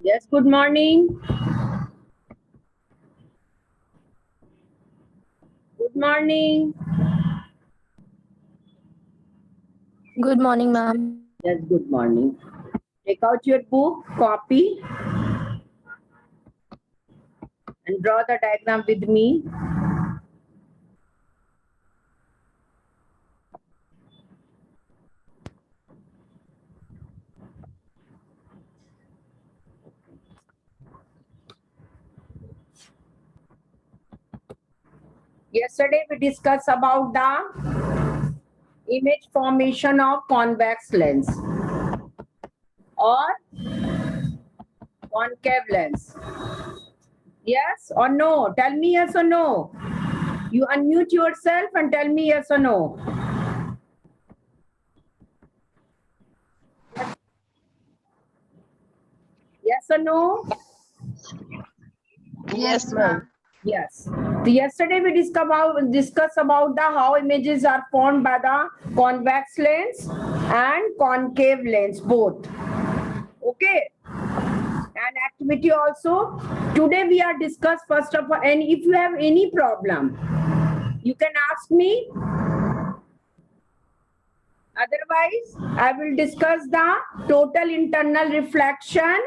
Yes, good morning. Good morning. Good morning, ma'am. Yes, good morning. Take out your book, copy, and draw the diagram with me. Yesterday we discussed about the image formation of convex lens or concave lens. Yes or no? Tell me yes or no. You unmute yourself and tell me yes or no. Yes or no? Yes, ma'am. Yes. So yesterday we discuss about the how images are formed by the convex lens and concave lens both. Okay. And activity also. Today we are discuss first of all, and if you have any problem, you can ask me. Otherwise, I will discuss the total internal reflection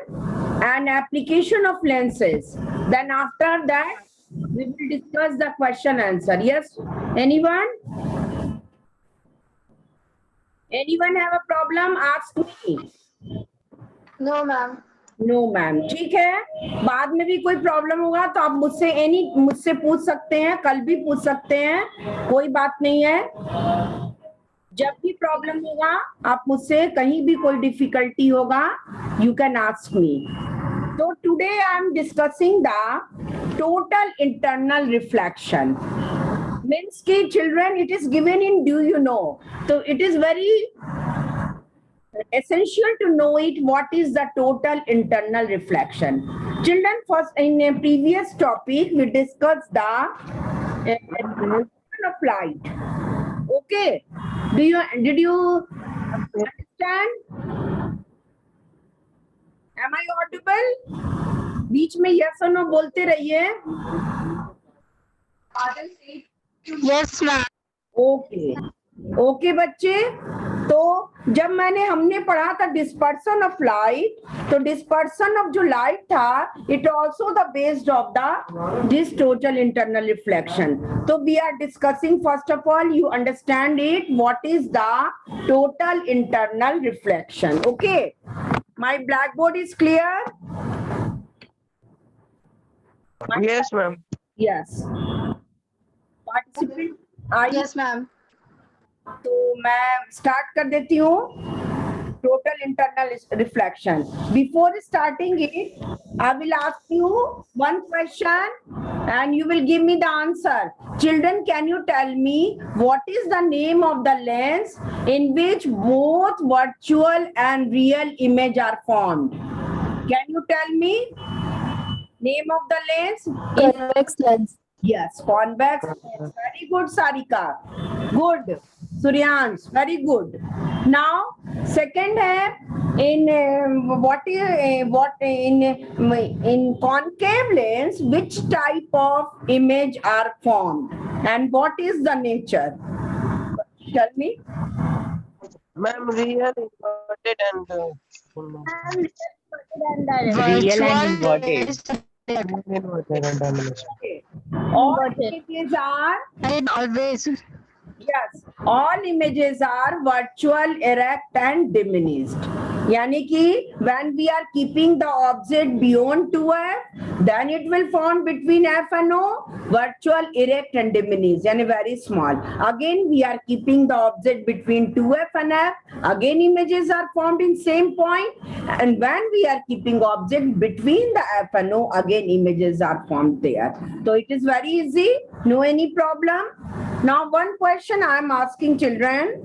and application of lenses. Then after that, we will discuss the question answer. Yes? Anyone? Anyone have a problem? Ask me. No, ma'am. No ma'am ठीक है बाद में भी कोई problem होगा तो आप मुझसे पूछ सकते हैं कल भी पूछ सकते हैं कोई बात नहीं है जब भी प्रॉब्लम होगा आप मुझसे कहीं भी कोई डिफिकल्टी होगा यू कैन आस्क मी तो today I am discussing the total internal reflection means की children it is given in do you know तो it is very essential to know it what is the total internal reflection. Children, first in a previous topic we discussed the reflection of light. Okay, did you understand? Am I audible? बीच में yes or no बोलते रहिए. Yes, ma'am. Okay okay बच्चे तो जब हमने पढ़ा था dispersion of light तो डिस्पर्सन ऑफ जो लाइट था it also the based of the this total internal reflection तो we are discussing first of all you understand it what is the total internal reflection okay my black board is clear Yes, ma'am. Yes participant Yes, ma'am. तो मैं start कर देती हूँ total internal reflection before starting it I will ask you one question and you will give me the answer children can you tell me what is the name of the lens in which both virtual and real image are formed can you tell me name of the lens Convex lens. Yes, convex. Very good, Sarika. Good. Suryansh, very good. Now, second है in concave lens, which type of image are formed and what is the nature? Tell me. Ma'am, real inverted and Real and inverted. inverted and dimension. Okay. All images are And always. yes, all images are virtual, erect and diminished. यानी कि when we are keeping the object beyond 2f, then it will form between f and o, virtual, erect and diminished, यानी very small. Again we are keeping the object between 2f and f, again images are formed in same point, and when we are keeping object between the f and o, again images are formed there. So it is very easy, no any problem. Now one question I am asking children,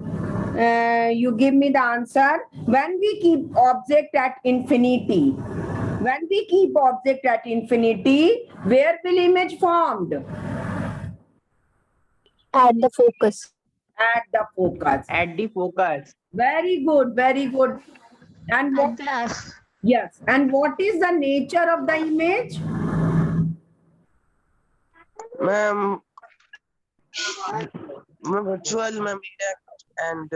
you give me the answer. When we keep object at infinity, when we keep object at infinity, where will image formed? At the focus. At the focus. At the focus. Very good, very good. And what, yes, and what is the nature of the image? Ma'am, virtual, ma'am, and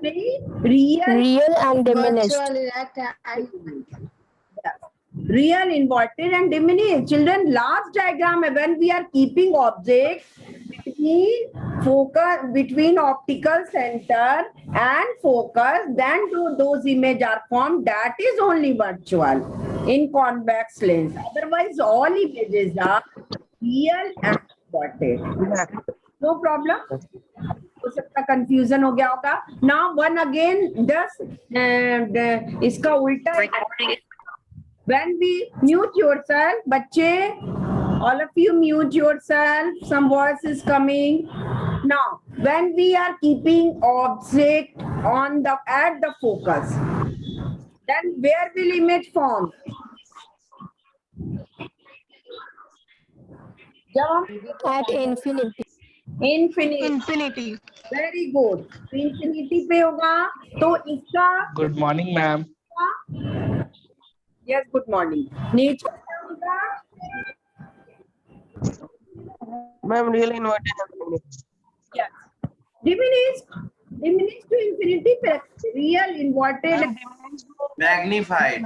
Real, Real and diminished. yes. Real, inverted and diminished. Children, last diagram, when we are keeping objects between focus, between optical center and focus, then those images are formed. That is only virtual in convex lens. Otherwise, all images are real and inverted. No problem. हो सकता confusion हो गया होगा. Now one again, just इसका उल्टा. When we mute yourself, बच्चे, all of you mute yourself. Some voice is coming. Now, when we are keeping object on the at the focus, then where will image form? At infinity. Infinity. Very good. Infinity पे होगा. तो इसका. Good morning, ma'am. Yes, good morning. Nature क्या होगा? Ma'am, real inverted and diminished. Yes. Diminished to infinity पे real inverted Magnified.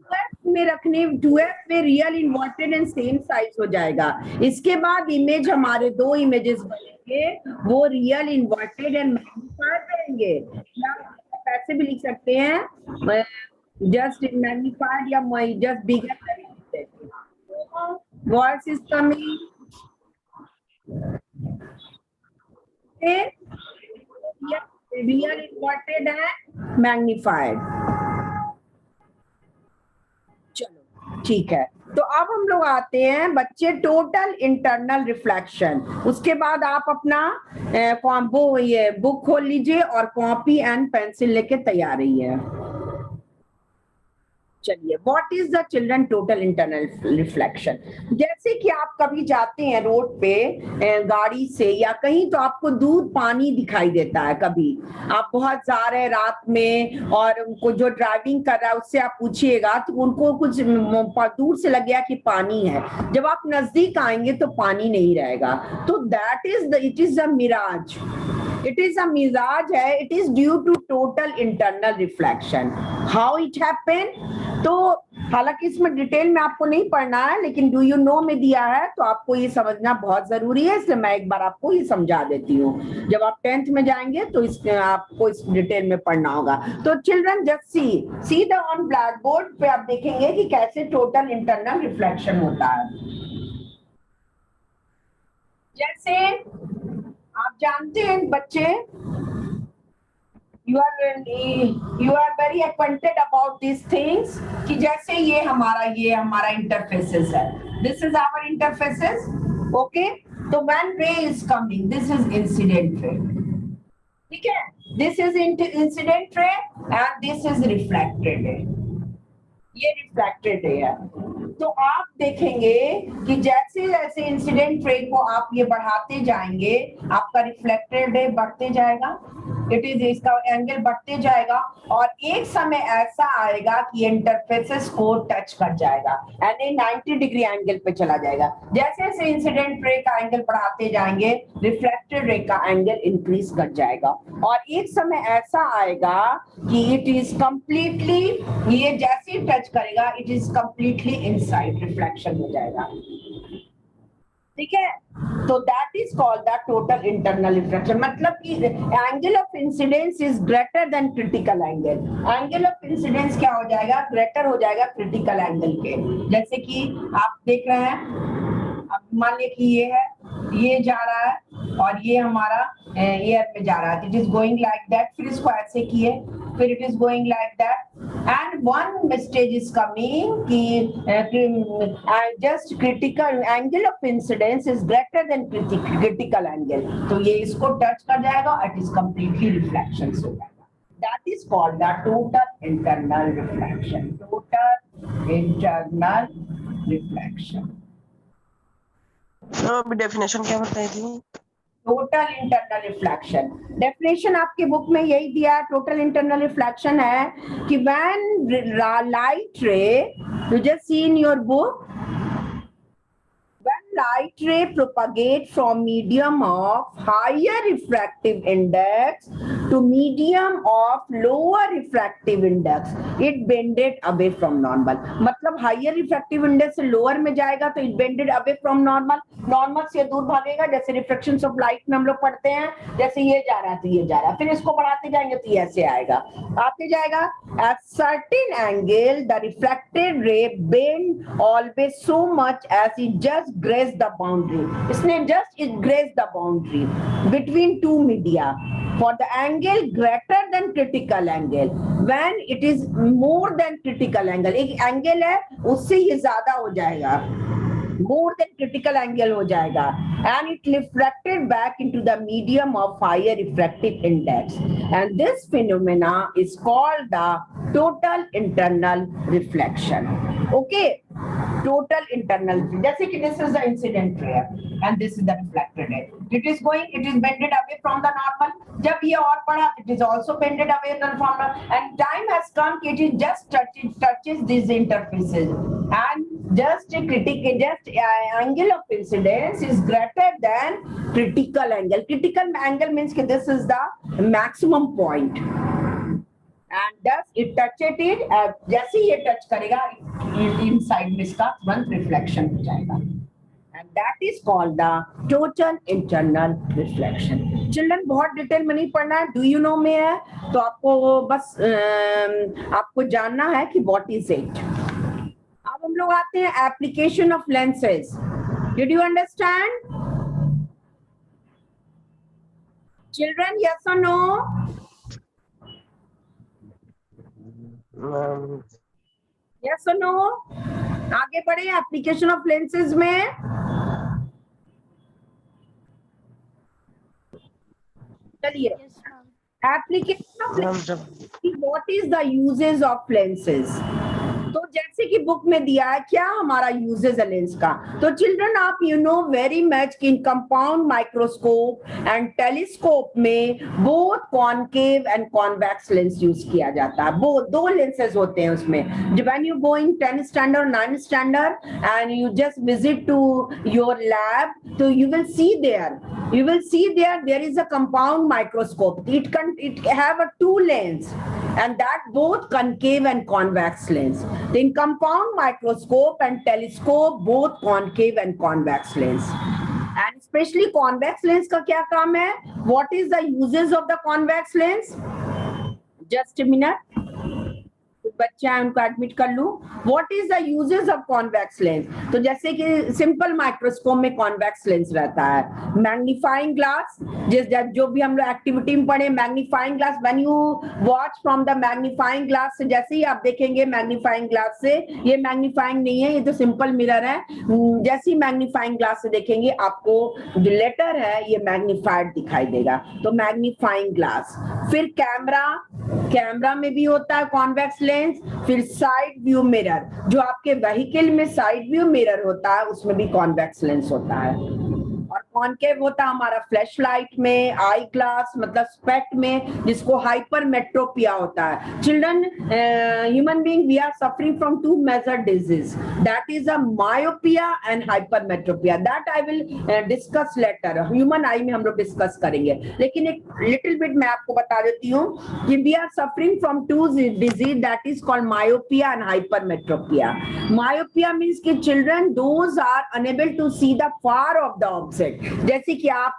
2f में रखने 2f में real inverted and same size हो जाएगा. इसके बाद इमेज हमारे दो इमेजेस बनेंगे, वो रियल इन्वर्टेड एंड मैग्नीफाइड रहेंगे. या ऐसे भी लिख सकते हैं जस्ट मैग्नीफाइड या just bigger. Voice is coming. Real inverted and magnified. चलो ठीक है. तो अब हम लोग आते हैं बच्चे टोटल इंटरनल रिफ्लेक्शन. उसके बाद आप अपना ये बुक खोल लीजिए और कॉपी एंड पेंसिल लेके तैयार रहिए. चलिए, what is the children total internal reflection. जैसे कि आप कभी जाते हैं रोड पे गाड़ी से या कहीं, तो आपको दूर पानी दिखाई देता है. कभी आप बहुत जा रहे हैं रात में और उनको जो ड्राइविंग कर रहा है उससे आप पूछिएगा तो उनको कुछ दूर से लगेगा कि पानी है. जब आप नजदीक आएंगे तो पानी नहीं रहेगा. तो that is it is a mirage. It is a mirage है. It is due to total internal reflection. How it happened? तो हालांकि इसमें डिटेल में आपको नहीं पढ़ना है, लेकिन डू यू नो में दिया है तो आपको ये समझना बहुत जरूरी है, इसलिए मैं एक बार आपको ये समझा देती हूँ. जब आप 10th में जाएंगे तो आपको इस डिटेल में पढ़ना होगा. तो children just see the on black board पे आप देखेंगे कि कैसे टोटल इंटरनल रिफ्लेक्शन होता है. जैसे आप जानते हैं बच्चे, you are very acquainted about these things कि जैसे ये हमारा interfaces है. This is our interfaces. Okay. तो when ray is coming, this is incident ray. ठीक है. This is incident ray and this is reflected ray. ये रिफ्लेक्टेड रे है. तो आप देखेंगे कि जैसे जैसे इंसिडेंट रे को आप ये बढ़ाते जाएंगे, आपका रिफ्लेक्टेड रे बढ़ते जाएगा. इट इज इसका एंगल बढ़ते जाएगा और एक समय ऐसा आएगा कि इंटरफेसेस को टच कर जाएगा यानी 90 डिग्री एंगल पे चला जाएगा. जैसे जैसे इंसिडेंट रे का एंगल बढ़ाते जाएंगे, रिफ्लेक्टेड रे का एंगल इंक्रीज कर जाएगा और एक समय ऐसा आएगा कि इट इज कंप्लीटली, ये जैसे टच करेगा it is completely inside reflection हो जाएगा. ठीक है. तो that is called the total internal reflection. मतलब कि angle of incidence is greater than critical angle. Angle of incidence क्या हो जाएगा? ग्रेटर हो जाएगा क्रिटिकल एंगल के. जैसे कि आप देख रहे हैं, अब मान लिया कि ये है, ये जा रहा है और ये हमारा एयर में जा रहा है. It is going like that. फिर इसको ऐसे किए, फिर it is going like that and one message is coming कि just critical angle of incidence is greater than critical angle. तो ये इसको टच कर जाएगा और इट इज कंप्लीटली रिफ्लेक्शन हो जाएगा. That is called the total internal reflection. Total internal reflection. Ma'am अभी डेफिनेशन क्या बताई थी? टोटल इंटरनल रिफ्लेक्शन डेफिनेशन आपके बुक में यही दिया। टोटल इंटरनल रिफ्लेक्शन है कि व्हेन लाइट रे, you just see in your book, when light ray propagate from medium of higher refractive index to medium of lower refractive index, it bended away from normal। मतलब higher refractive index से lower में जाएगा तो it bended away from normal, normal से दूर भागेगा। जैसे refractions of light में हम लोग पढ़ते हैं, जैसे ये जा रहा है तो ये जा रहा है, फिर इसको बढ़ाते जाएंगे तो ये ऐसे आएगा, आते जाएगा। At certain angle the refracted ray bend always so much as it just graze the boundary, इसने just it graze the boundary between two media for the angle greater than critical angle, when it is more than critical angle, एक angle है उससे ये ज्यादा हो जाएगा, more than critical angle हो जाएगा, and it refracted back into the medium of higher refractive index, and this phenomena is called the total internal reflection। okay, total internal, जैसे कि this is the incident ray and this is the reflected ray, it is going, it is bended away from the normal। जब ये और पढ़ा it is also bended away from normal, and time has come कि it just touches these interfaces, and just critical, just angle of incidence is greater than critical angle। critical angle means कि this is the maximum point, and thus it touches it, जैसे ये touch करेगा inside में इसका तुरंत reflection हो जाएगा, and that is called the total internal reflection। Children बहुत डिटेल में नहीं पढ़ना है, डू यू नो में है तो आपको बस आपको जानना है कि व्हाट इज इट। अब हम लोग आते हैं application of lenses. Did you understand children, yes और नो? मैम यस और नो? आगे बढ़े एप्लीकेशन ऑफ लेंसेज में। चलिए, एप्लीकेशन ऑफ मैम जब lenses, what is the uses of lenses. तो जैसे कि बुक में दिया है क्या हमारा यूजेस है लेंस का, तो चिल्ड्रन आप यू नो वेरी मच कि in compound microscope and telescope में both concave and convex lens use किया जाता है। वो दो लेंसेज होते हैं उसमें। When you go in 10th standard 9th standard and you just visit to your lab, तो you will see there there is a compound microscope, it have a two lens and that both concave and convex lens। in compound microscope and telescope both concave and convex lens, and especially convex lens का क्या काम है, what is the uses of the convex lens? just a minute, बच्चे हैं उनको admit कर लूं। What is the uses of convex lens, तो जैसे कि सिंपल माइक्रोस्कोप में कॉन्वेक्स लेंस रहता है। मैग्नीफाइंग ग्लास, जो भी हम लोग एक्टिविटी में पढ़े, magnifying glass, when you watch from the magnifying glass से, जैसे ही आप देखेंगे मैग्नीफाइंग ग्लास से, ये मैग्नीफाइंग नहीं है, ये तो सिंपल मिरर है, जैसे ही मैग्नीफाइंग ग्लास से देखेंगे आपको जो लेटर है ये मैग्नीफाइड दिखाई देगा, तो मैग्नीफाइंग ग्लास। फिर कैमरा में भी होता है कॉन्वेक्स लेंस। फिर साइड व्यू मिरर, जो आपके व्हीकल में साइड व्यू मिरर होता है उसमें भी कॉन्वेक्स लेंस होता है। और कॉनकेव होता है हमारा फ्लैश लाइट में, आई ग्लास मतलब स्पेक्ट में, जिसको हाइपरमेट्रोपिया होता है। Children, human being we are suffering from two major disease, that is a myopia and hypermetropia, that I will discuss later, human eye में हम लोग डिस्कस करेंगे। लेकिन एक लिटिल बिट मैं आपको बता देती हूँ कि we are suffering from two disease that is called myopia and hypermetropia. Myopia means कि children those are unable to see the far of the object. जैसे कि आप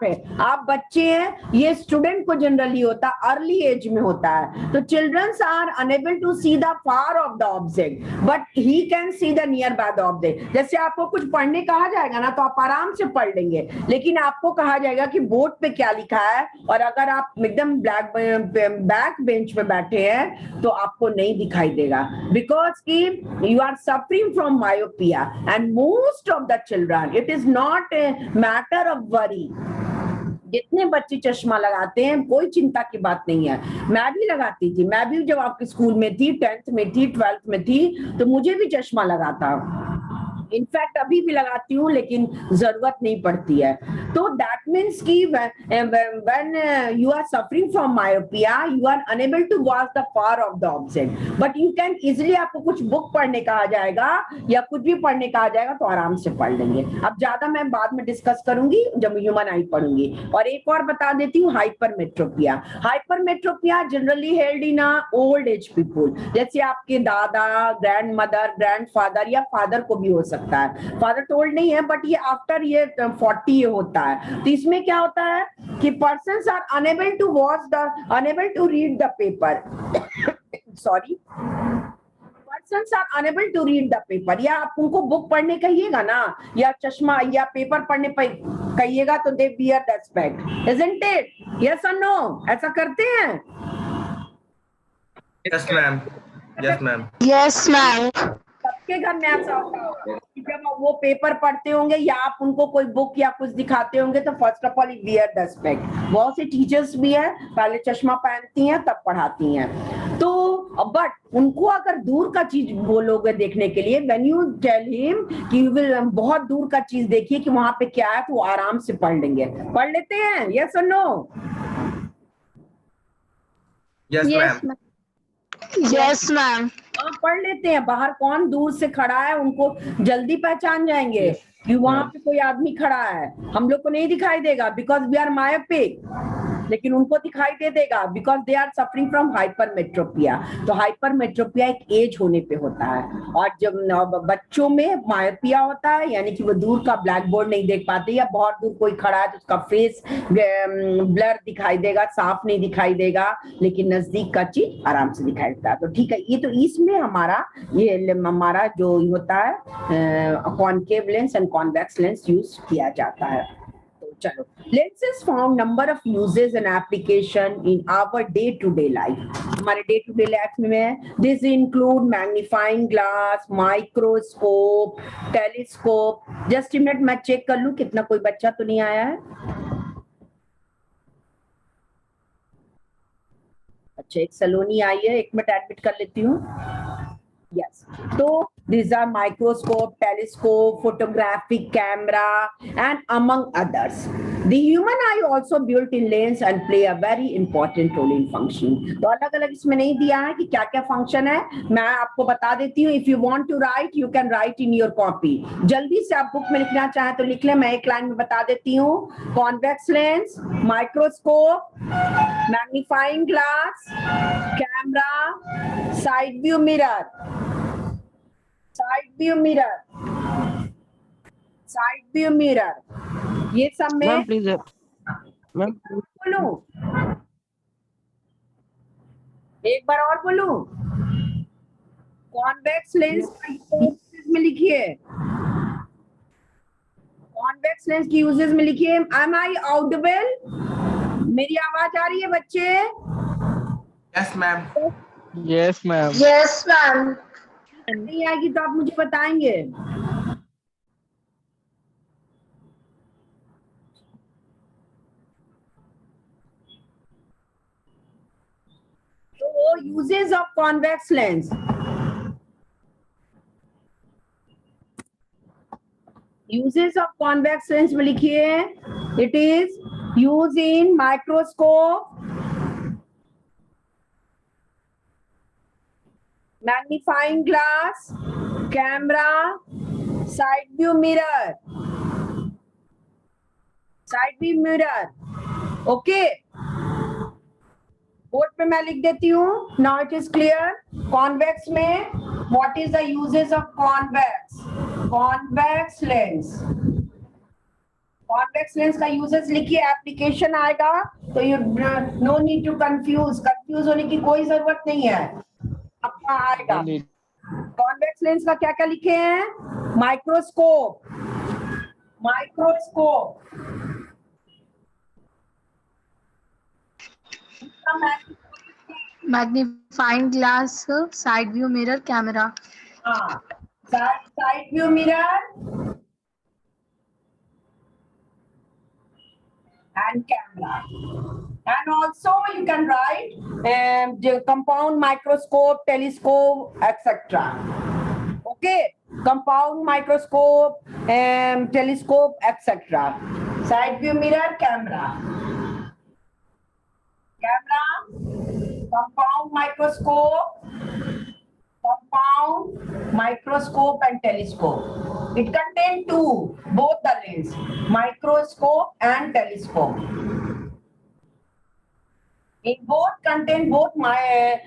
बच्चे हैं, ये स्टूडेंट को जनरली होता है, अर्ली एज में होता है, तो childrens are unable to see the far of the object but he can see the near by the object. जैसे आपको कुछ पढ़ने कहा जाएगा ना तो आप आराम से पढ़ लेंगे, लेकिन आपको कहा जाएगा कि बोर्ड पे क्या लिखा है, और अगर आप एकदम बैक बेंच पे बैठे हैं तो आपको नहीं दिखाई देगा, बिकॉज कि you are suffering from myopia and most of the children it is not a matter of worry. जितने बच्चे चश्मा लगाते हैं कोई चिंता की बात नहीं है, मैं भी लगाती थी, मैं भी जब आपके स्कूल में थी, 10th में थी, 12th में थी, तो मुझे भी चश्मा लगा था। इनफैक्ट अभी भी लगाती हूँ लेकिन जरूरत नहीं पड़ती है. तो दैट मीन्स कि when you are suffering from myopia you are unable to watch the far of the object but you can easily, आपको कुछ बुक पढ़ने कहा जाएगा या कुछ भी पढ़ने कहा जाएगा तो आराम से पढ़ लेंगे. अब ज्यादा मैं बाद में डिस्कस करूंगी जब ह्यूमन आई पढ़ूंगी. और एक और बता देती हूँ, hypermetropia. Hypermetropia generally held in old age people, जैसे आपके दादा, ग्रैंड मदर, ग्रैंडफादर या फादर को भी हो सकता है. फादर टोल्ड नहीं है बट ये आफ्टर ये 40 ये होता है. तो इसमें क्या होता है कि persons are unable to watch the, unable to read the paper sorry, persons are unable to read the paper. या आप उनको बुक पढ़ने कहिएगा ना या चश्मा या पेपर पढ़ने कहिएगा तो they wear the specs, isn't it? Yes और नो? ऐसा करते हैं? Yes, ma'am. Yes, ma'am. Yes, ma'am. सबके घर में ऐसा होता होगा कि जब वो पेपर पढ़ते होंगे या आप उनको कोई बुक या कुछ दिखाते होंगे तो first of all wear the specs. बहुत से टीचर्स भी हैं पहले चश्मा पहनती हैं तब पढ़ाती हैं. तो बट उनको अगर दूर का चीज बोलोगे देखने के लिए, व्हेन यू टेल हिम कि यू विल बहुत दूर का चीज देखिए कि वहां पे क्या है, तो वो आराम से पढ़ लेंगे. पढ़ लेते हैं? यस और no? Yes, ma'am. Yes, ma'am. पढ़ लेते हैं. बाहर कौन दूर से खड़ा है उनको जल्दी पहचान जाएंगे कि वहां पे कोई आदमी खड़ा है. हम लोग को नहीं दिखाई देगा बिकॉज वी आर मायोपिक, लेकिन उनको दिखाई दे देगा because they are suffering from hypermetropia. तो हाइपरमेट्रोपिया एक एज होने पे होता है. और जब बच्चों में मायोपिया होता है यानी कि वो दूर का ब्लैक बोर्ड नहीं देख पाते या बहुत दूर कोई खड़ा है तो उसका फेस ब्लर दिखाई देगा, साफ नहीं दिखाई देगा, लेकिन नजदीक का चीज आराम से दिखाई देता है. तो ठीक है, ये तो इसमें हमारा जो होता है concave lens and convex lens use किया जाता है. चलो, lenses found number of uses and application in our day to day life. हमारे day to day life में this include magnifying glass, microscope, telescope. Just a minute, मैं check कर लूं कितना कोई बच्चा तो नहीं आया है. अच्छा, एक सलोनी आई है, एक मिनट एडमिट कर लेती हूँ. Yes. So these are microscope, telescope, photographic camera, and among others. The human eye also built-in lens and play a very important role in functioning. तो अलग अलग इसमें नहीं दिया है कि क्या क्या फंक्शन है, मैं आपको बता देती हूँ. If you want to write, you can write in your copy. जल्दी से आप बुक में लिखना चाहें तो लिख लें. मैं एक लाइन में बता देती हूँ. Convex lens, microscope, magnifying glass, camera, side view mirror. Side view mirror, side view mirror, ये सब में मैम प्लीज मैम बोलूं, एक बार और बोलूं. कॉन्वेक्स लेंस का यूजेस में लिखिए, कॉन्वेक्स लेंस की यूजेस में लिखिए. Am I audible? मेरी आवाज आ रही है बच्चे? Yes, ma'am. Yes ma'am. Yes, ma'am. नहीं आएगी तो आप मुझे बताएंगे. तो uses of convex lens, uses of convex lens में लिखिए. It is use in microscope, magnifying glass, camera, side view mirror, side view mirror. Okay, board पे मैं लिख देती हूँ. Now it is clear. Convex में what is the uses of convex? Convex lens. Convex lens का uses लिखिए. Application आएगा तो you no need to confuse होने की कोई जरूरत नहीं है. अपना आएगा. कॉन्वेक्स लेंस का क्या क्या लिखे हैं? Microscope, microscope, Magnifying glass, side view mirror, camera. हाँ, side view mirror and camera. And also you can write the compound microscope, telescope, etc. Okay. compound microscope, telescope, etc. Side view mirror, camera, compound microscope and telescope. It contains two, both the lens, microscope and telescope. In both contain both my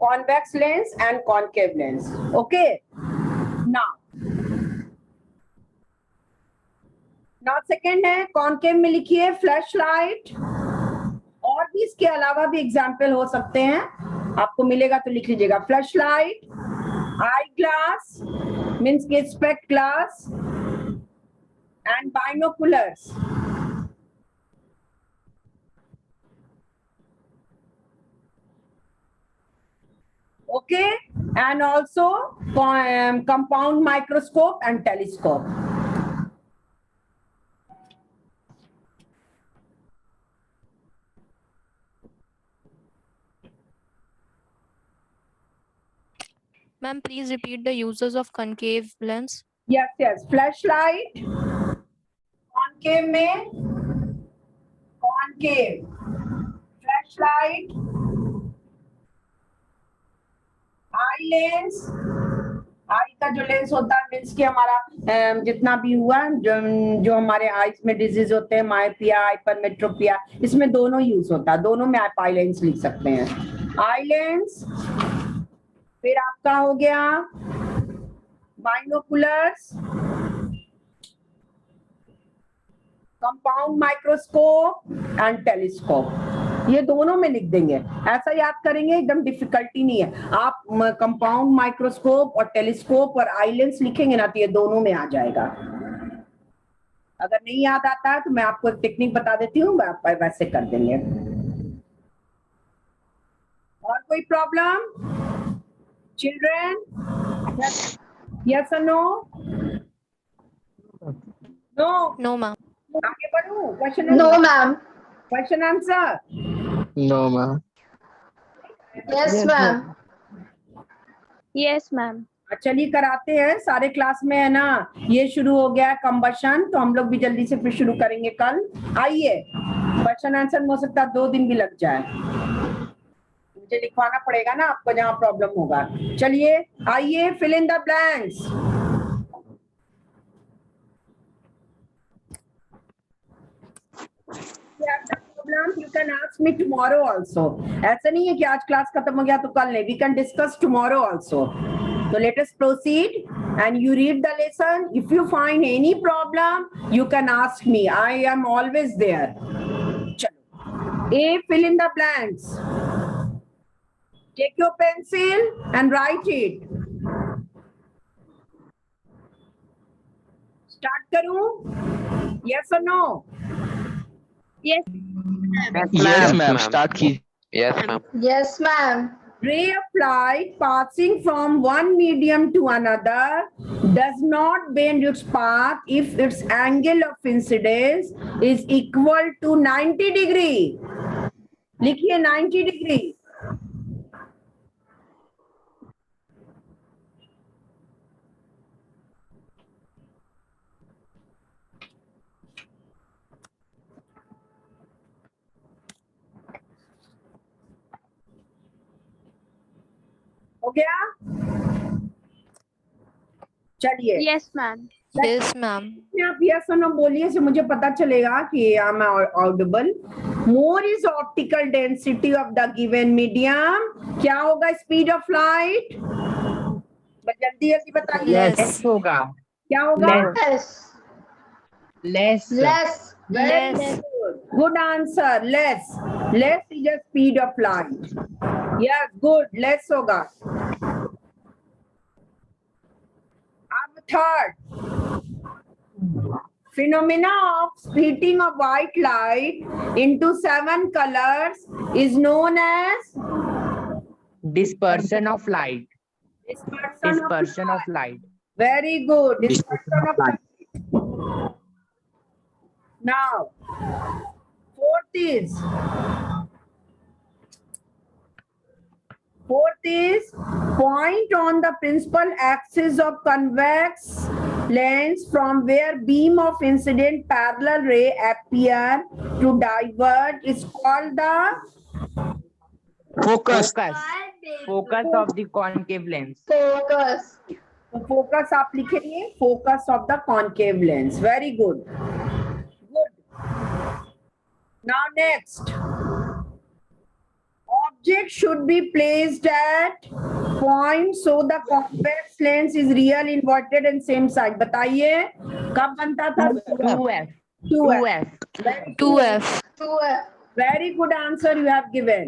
convex lens and concave lens. Okay. Now second है concave में लिखिए flash light, और भी इसके अलावा भी example हो सकते हैं, आपको मिलेगा तो लिख लीजिएगा. Flash light, eye glass means के specs glass, and binoculars. Okay, and also compound microscope and telescope. Ma'am, please repeat the uses of concave lens. Yes. Flashlight, concave में concave, flashlight, आई लेंस. आई का जो lens होता है means कि हमारा जितना भी हुआ जो हमारे आईज में डिजीज होते हैं, मायोपिया, हाइपरमेट्रोपिया, इसमें दोनों यूज होता है, दोनों में आप आई लेंस लिख सकते हैं. आई लेंस, फिर आपका हो गया binoculars, compound microscope and telescope. ये दोनों में लिख देंगे, ऐसा याद करेंगे, एकदम डिफिकल्टी नहीं है. आप कंपाउंड माइक्रोस्कोप और टेलीस्कोप और आई लेंस लिखेंगे ना तो ये दोनों में आ जाएगा. अगर नहीं याद आता है तो मैं आपको एक टेक्निक बता देती हूँ, आप वैसे कर देंगे. और कोई प्रॉब्लम चिल्ड्रेन? यस और नो? नो. No, ma'am. आगे बढ़ूं? Question No, ma'am. Question answer. No, ma'am. Yes, ma'am. Yes, ma'am. चलिए कराते हैं, सारे क्लास में है ना. ये शुरू हो गया है कंबशन, तो हम लोग भी जल्दी से फिर शुरू करेंगे कल. आइए, क्वेश्चन आंसर में हो सकता है 2 दिन भी लग जाए, मुझे लिखवाना पड़ेगा ना आपको जहां प्रॉब्लम होगा. चलिए आइए, fill in the blanks. You can ask me tomorrow also. ऐसा नहीं है कि आज क्लास खत्म हो गया तो कल नहीं. We can discuss tomorrow also. So let us proceed and you read the lesson. If you find any problem, you can ask me. I am always there. चलो. A, fill in the blanks. Take your pencil and write it. Start करूं? Yes or no? Yes. Yes, ma'am. Start कीजिए. Yes, ma'am. Yes, ma'am. Ray of light passing from one medium to another does not bend its path if its angle of incidence is equal to 90 degree. लिखिए 90 degree. हो गया? चलिए. Yes, ma'am. Yes, ma'am. आप yes और no बोलिए, से मुझे पता चलेगा कि I am audible. More is optical density of the given medium. क्या होगा स्पीड ऑफ लाइट? जल्दी जल्दी बताइए. Less होगा. क्या होगा? Less. Less. Less. Good answer. Less. Less is the speed of light. Yes, good. Less होगा. अब third. Phenomena of splitting of white light into 7 colors is known as Dispersion of light. dispersion of light. Very good. Dispersion of light. Now, fourth is point on the principal axis of convex lens from where beam of incident parallel ray appear to diverge is called the Focus of the concave lens. focus. आप लिखेंगे focus of the concave lens. Very good. Now next, object should be placed at point so the convex lens is real, inverted and same side. बताइए कब बनता था? 2F. 2F. 2F. Very good answer you have given.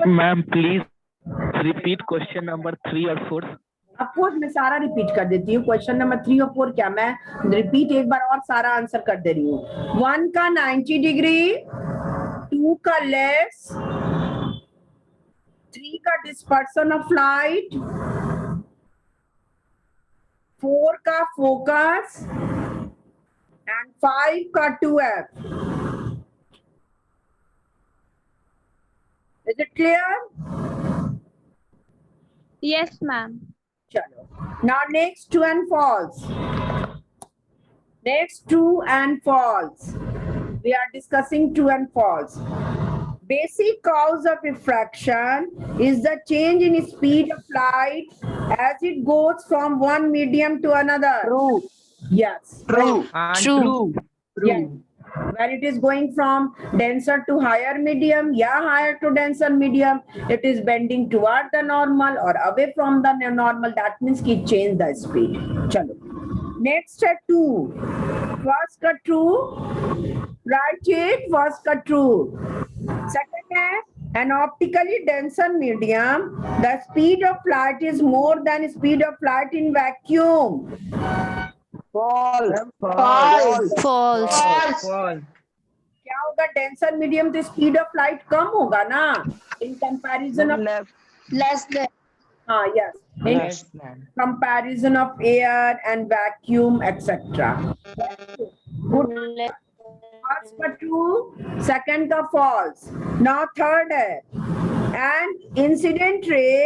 Ma'am, please repeat question number 3 or 4. Of course मैं सारा repeat कर देती हूँ. Question number 3 और 4 क्या मैं रिपीट एक बार और सारा आंसर कर दे रही हूँ. 1 का 90 डिग्री, 2 का लेस, 3 का डिस्पर्सन ऑफ लाइट, 4 का फोकस एंड 5 का 2F. Is it clear? Yes, ma'am. Chalo. Now next true and false. Next true and false. We are discussing true and false. Basic cause of refraction is the change in speed of light as it goes from one medium to another. True. Yes. True. True. Yes. When it is going from denser to higher medium, yeah, higher to denser medium, it is bending toward the normal or away from the normal. That means it change the speed. Chalo. Next है 2. First का true. Write it. First का true. Second है an optically denser medium. The speed of light is more than speed of light in vacuum. False. क्या होगा? Denser medium तो speed of light कम होगा ना in comparison of Less than. हाँ yes in Yes, ma'am. Comparison of air and vacuum etcetera. First का true, second का false. Now third है and incident ray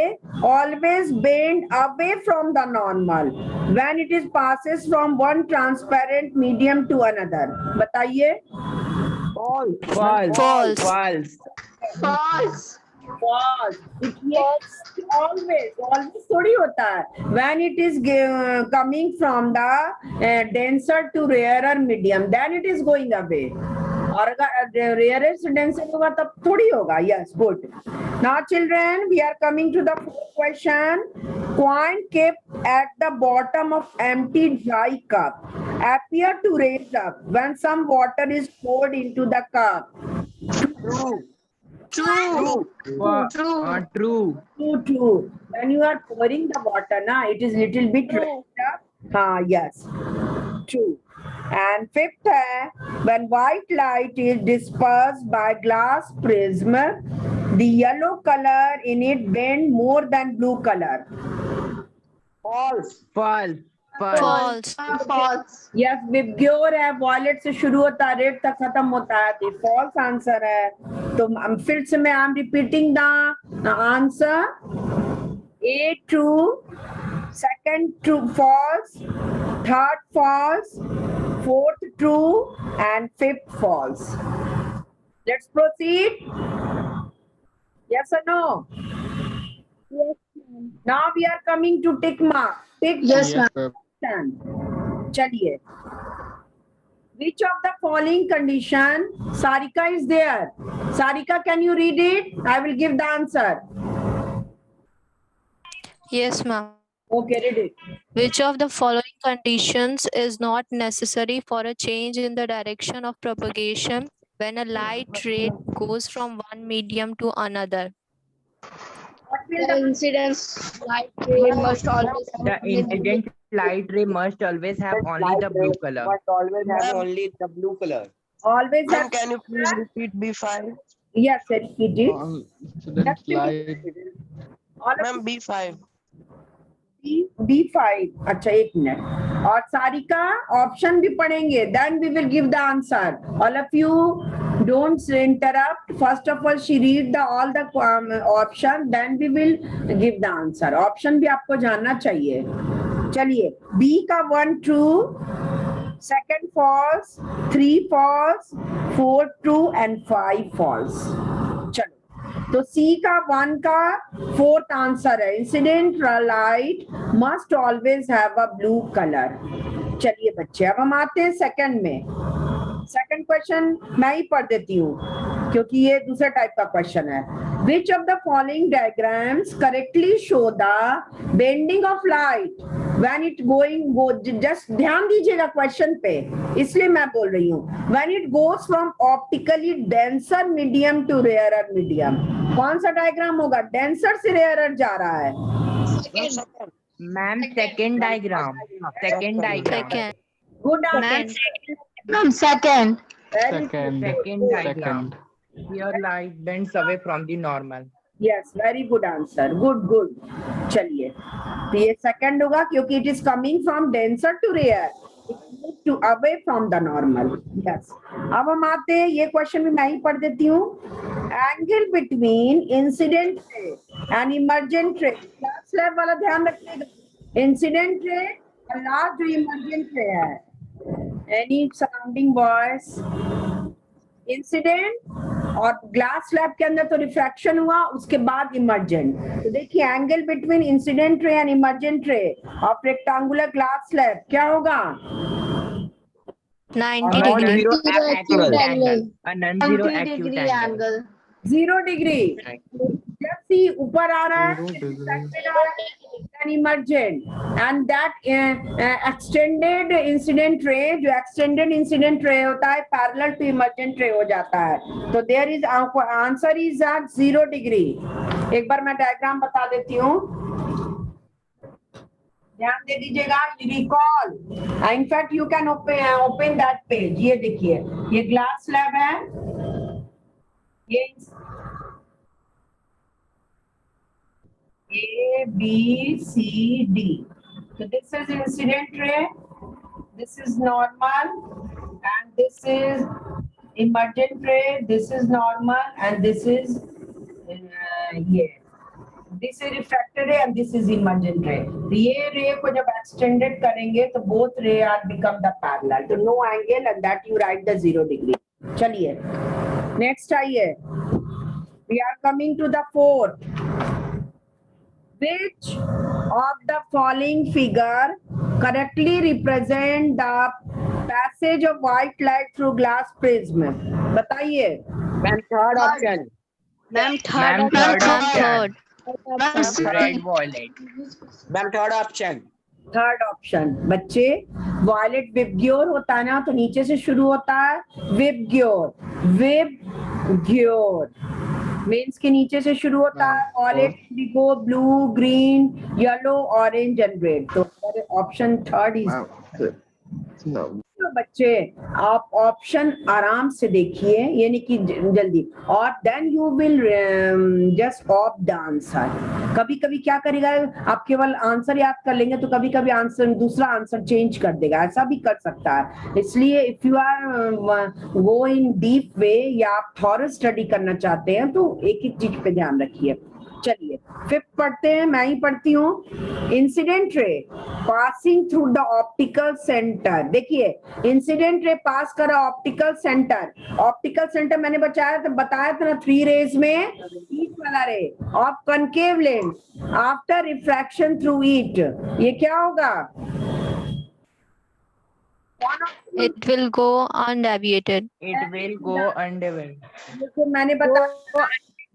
always bend away from the normal when it is passes from one transparent medium to another. बताइए. False. False. It means always थोड़ी होता है. When it is coming from the denser to rarer medium, then it is going away. और अगर rarest denser होगा तब थोड़ी होगा. Yes good. Now children we are coming to the fourth question. Coin kept at the bottom of empty dry cup appear to raise up when some water is poured into the cup. True. When you are pouring the water, na, it is little bit raised up. Yes. True. And fifth है when white light is dispersed by glass prism, the yellow color in it bend more than blue color. False. Yes, VIBGYOR है, wallet से शुरू होता है, red तक खत्म होता है, तो फॉल्स आंसर है. तो फिर से मैं I am repeating the answer. A true, second true false, third false, fourth true and fifth false. Let's proceed. Yes or no? Yes, Now we are coming to tick mark. Yes, ma'am. चलिए. Which of the following condition? Sarika is there. Sarika, can you read it? I will give the answer. Yes, ma'am. Okay, read it. Which of the following conditions is not necessary for a change in the direction of propagation when a light ray goes from one medium to another? What will The incidence light ray must always have The incident light ray must always have only the blue color. Always have only the blue color. always Ma'am, have? can you please repeat B5? Yes, sir, repeat it. Incident light. All of Ma'am, B5. B5. अच्छा एक minute. और Sarika option भी पढ़ेंगे. Then we will give the answer. All of you Don't interrupt. First of all, she read all the option, then we will give the answer. Option भी आपको जानना चाहिए. चलिए, B का 1 true, second false, 3 false, 4 true and 5 false. चलो, तो C का 1 का 4th आंसर है. Incident light must always have a blue color. चलिए बच्चे, अब हम आते हैं सेकंड में. सेकंड क्वेश्चन मैं ही पढ़ देती हूँ क्योंकि ये दूसरा टाइप का क्वेश्चन है. Which of the following diagrams correctly show the bending of light when it just ध्यान दीजिएगा क्वेश्चन पे, इसलिए मैं बोल रही हूँ. When it goes from optically denser medium to rarer medium. कौन सा डायग्राम होगा? डेंसर से रेयरर जा रहा है. Ma'am second diagram. Second. Good Ma'am, answer. Ma'am, second. Second. Second diagram. Here light bends away from the normal. Yes, very good answer. Good. चलिए, तो ये सेकंड होगा क्योंकि it is coming from denser to rare, to away from the normal. Yes. अब हम आते हैं, ये क्वेश्चन भी मैं ही पढ़ देती हूँ. Angle between incident ray and emergent ray. Class lab वाला ध्यान रखिएगा. Incident ray और लास्ट जो emergent ray है. Any surrounding voice? इंसिडेंट और ग्लास स्लैब के अंदर तो रिफ्रैक्शन हुआ, उसके बाद इमर्जेंट. तो देखिए, angle between incident ray and emergent ray of rectangular glass slab क्या होगा? 90 degree. Acute angle. A non-zero acute degree angle. angle. 0 degree. जब सी ऊपर आ रहा है, emergent, and that extended incident ray, जो एक्सटेंडेड इंसिडेंट रे होता है पैरेलल टू इमर्जेंट रे हो जाता है. तो there is answer is at 0 degree. एक बार मैं डायग्राम बता देती हूँ, ध्यान दे दीजिएगा. Recall, in fact you can open that page. ये देखिए, ये ग्लास स्लैब है, ये A, B, C, D. So this is incident ray, this is normal, and this is emergent ray, this is normal, and this is this is refracted ray and this is emergent ray. ये ray को जब extended करेंगे तो both ray are become the parallel. तो no angle and that you write the 0 degree. चलिए, next आइए. We are coming to the fourth. Which of the following figure correctly represent the passage of white light through glass prism? बताइए. Ma'am, third option. Ma'am, Ma'am, third option. Third. Red violet. Ma'am, third option. Third option. बच्चे, violet VIBGYOR होता है ना, तो नीचे से शुरू होता है विबग्योर. विबग्योर मीन्स के नीचे से शुरू होता है. Violet, indigo, blue, green, yellow, orange and red. तो ऑप्शन थर्ड इज. तो बच्चे, आप ऑप्शन आराम से देखिए, यानी कि जल्दी, और then you will just of the answer. कभी कभी क्या करेगा, आप केवल आंसर याद कर लेंगे तो कभी कभी आंसर दूसरा आंसर चेंज कर देगा, ऐसा भी कर सकता है. इसलिए if you are go in deep way या आप थॉरो स्टडी करना चाहते हैं तो एक एक चीज पे ध्यान रखिए. चलिए, फिफ्थ पढ़ते हैं, मैं ही पढ़ती हूँ. Incident ray passing through the optical centre. देखिए, इंसिडेंट रे पास करा ऑप्टिकल सेंटर. ऑप्टिकल सेंटर मैंने बताया था ना, 3 रेज में ईच वाला ray of concave lens after refraction through it. ये क्या होगा? It will go undeviated. It will go undeviated. मैंने बताया.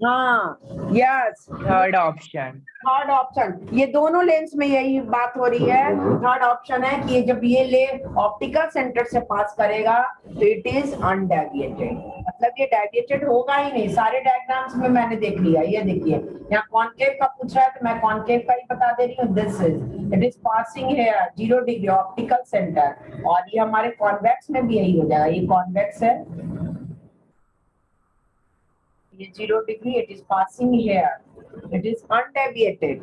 हाँ, yes, Third option. Third option. ये दोनों लेंस में यही बात हो रही है. थर्ड ऑप्शन है कि जब ये ले ऑप्टिकल सेंटर से पास करेगा तो इट इज अनडेविएटेड. मतलब ये डेविएटेड होगा ही नहीं. सारे डायग्राम्स में मैंने देख लिया. ये देखिए, यहाँ कॉन्केव का पूछ रहा है तो मैं कॉन्केव का ही बता दे रही हूँ. This is, it is passing here 0 degree optical centre. और ये हमारे कॉन्वेक्स में भी यही हो जाएगा. ये कॉन्वेक्स है, ये 0 degree, it is passing here, it is undeviated.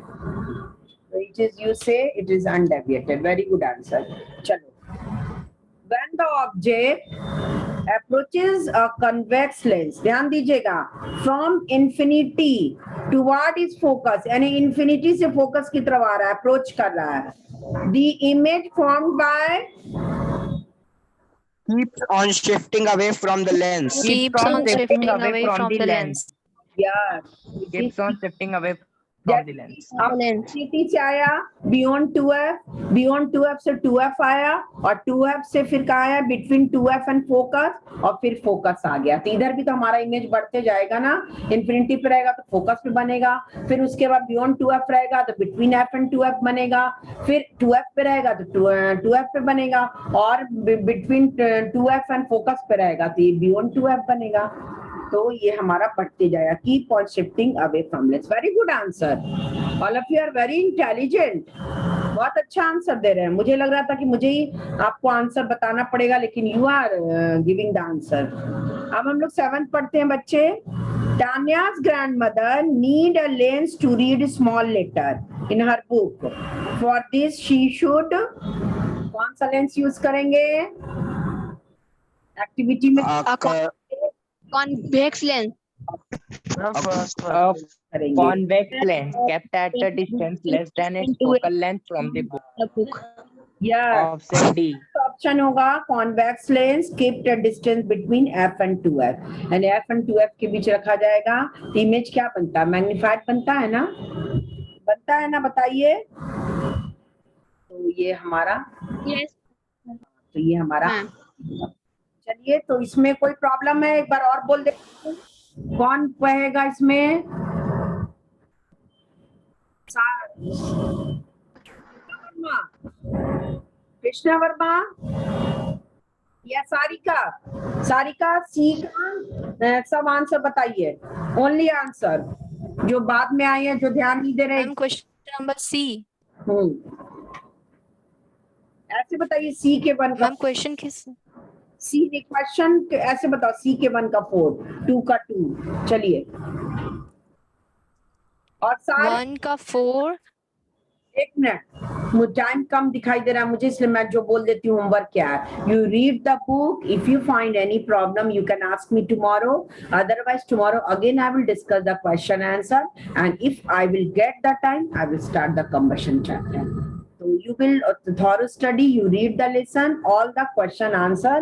It is, you say it is undeviated. Very good answer. Chalo. When the object approaches a convex lens, ध्यान दीजिएगा, from infinity toward its focus, यानी infinity से focus की तरफ आ रहा है, approach कर रहा है. The image formed by Keeps on shifting away from the lens. Keeps on shifting away from the lens. yeah, Keeps on shifting away from the lens. अब infinity से आया beyond 2f से 2f आया और 2f से फिर कहा आया between 2f and focus और फिर focus आ गया. तो इधर भी तो हमारा इमेज बढ़ते जाएगा ना, infinity पे रहेगा तो focus पे बनेगा, फिर उसके बाद beyond 2f रहेगा तो between f and 2f बनेगा, फिर 2f पे रहेगा तो 2f पे बनेगा और between 2f and focus पे रहेगा तो ये beyond 2f बनेगा. तो ये हमारा बढ़ते जाएगा. Keep on shifting away from lens. Very good answer. All of you are very intelligent. बहुत अच्छा आंसर दे रहे हैं. मुझे लग रहा था कि मुझे ही आपको आंसर बताना पड़ेगा, लेकिन you are giving the answer. अब हम लोग 7th पढ़ते हैं बच्चे. Tanya's grandmother need a lens to read small letter in her book. For this she should कौन सा लेंस यूज करेंगे? एक्टिविटी में Convex lens. करेंगे. Convex lens kept at a distance less than its focal length from the book. Yeah. Option D. Option होगा convex lens kept a distance between f and 2f, and f and 2f के बीच रखा जाएगा. Image क्या बनता है? Magnified बनता है ना? बनता है ना? बताइए. तो ये हमारा Yes. तो ये हमारा. चलिए, तो इसमें कोई प्रॉब्लम है? एक बार और बोल दे. कौन कहेगा इसमें? कृष्णा वर्मा या सारिका? सारिका सी का सब आंसर बताइए. ओनली आंसर जो बाद में आए हैं, जो ध्यान नहीं दे रहे. Ma'am, question number C. ऐसे बताइए. सी के 1 का Ma'am, question किस? सी क्वेश्चन ऐसे बताओ. सी के 1 का 4, 2 का 2. चलिए. और सारे 1 का 4. एक मिनट, मुझे टाइम कम दिखाई दे रहा है मुझे, इसलिए मैं जो बोल देती हूँ होमवर्क क्या है. You read the book. If you find any problem you can ask me tomorrow. Otherwise tomorrow again I will discuss the question answer, and if I will get the time I will start the combustion chapter. So you will thorough study, you read the lesson, all the question answer